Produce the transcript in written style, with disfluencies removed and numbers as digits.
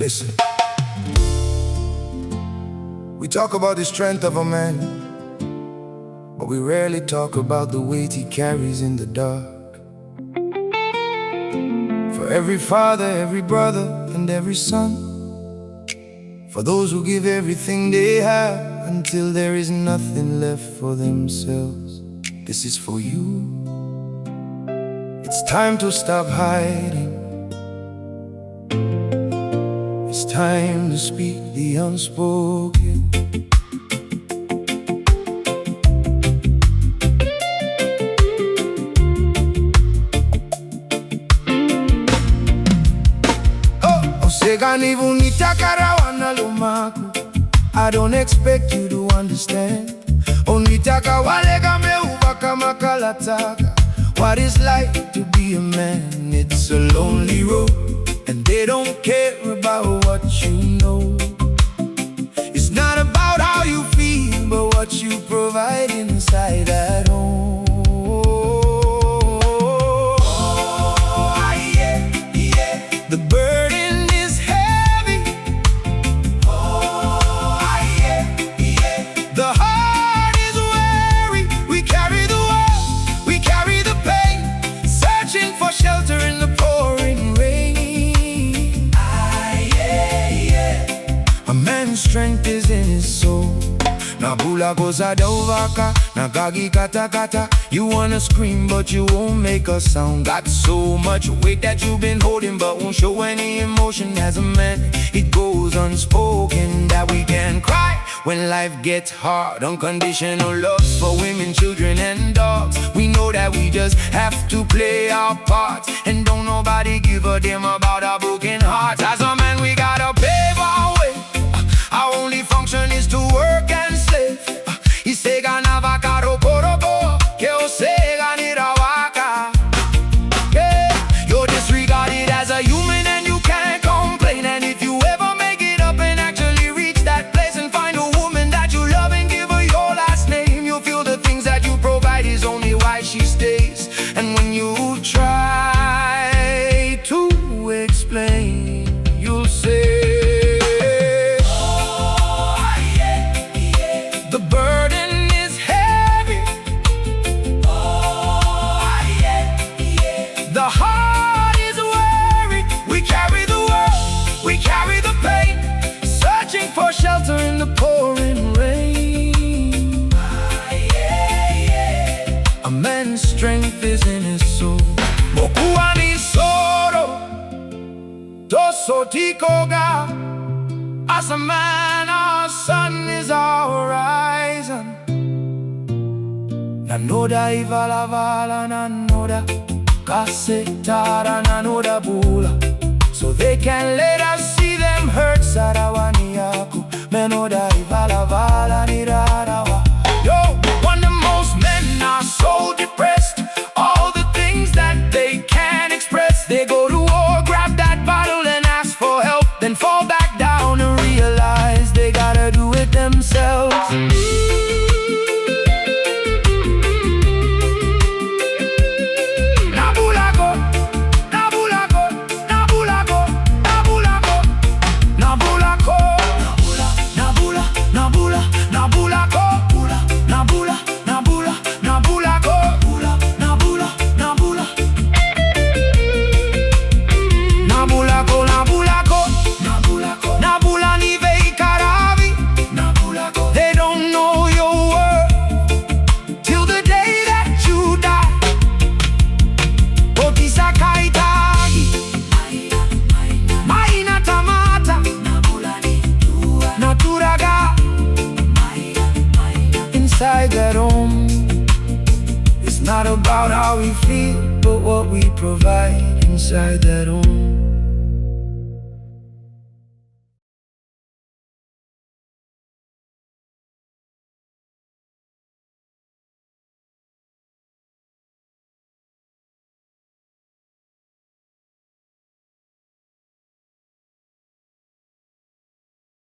Listen, we talk about the strength of a man, but we rarely talk about the weight he carries in the dark. For every father, every brother, and every son, for those who give everything they have until there is nothing left for themselves, this is for you. It's time to stop hiding. It's time to speak the unspoken. Oseganivu nitakarawana lumaku. I don't expect you to understand. Onitaka walega meuva kama kalataka. What it's like to be a man, it's a lonely road, and they don't care about what you know. It's not about how you feel, but what you provide inside that home. Oh, yeah, yeah. The burden is heavy. Oh, yeah, yeah. The heart is weary. We carry the world, we carry the pain, searching for shelter in the pouring rain. A man's strength is in his soul. Na Bula goza dovaka, na gagi kata kata. You wanna scream but you won't make a sound. Got so much weight that you've been holding but won't show any emotion. As a man, it goes unspoken that we can cry when life gets hard. Unconditional love for women, children, and dogs. We know that we just have to play our parts, and don't nobody give a damn about our broken hearts. As a man, we gotta pave our way. Our only function is to work and slave. Isega na vaka rokoroko, ke osega ni rawaka. Yeah, you're disregarded as a human and you can't complain. And if you ever make it up and actually reach that place and find a woman that you love and give her your last name, you'll feel the things that you provide is only why she stays. And when you try to explain, you'll say, shelter in the pouring rain. A man's strength is in his soul. Mokuwa ni soro Doso tikoga. As a man, our sun is our horizon. Nanoda ivala vala, nanoda kasetara, nanoda bula, so they can let us see them hurt. Sarawani yaku menoda ivala vala nirarawa. Yo, wonder most men are so depressed. All the things that they can't express. They go to war, grab that bottle and ask for help, then fall back down and realize they gotta do it themselves. Inside that home, it's not about how we feel, but what we provide inside that home.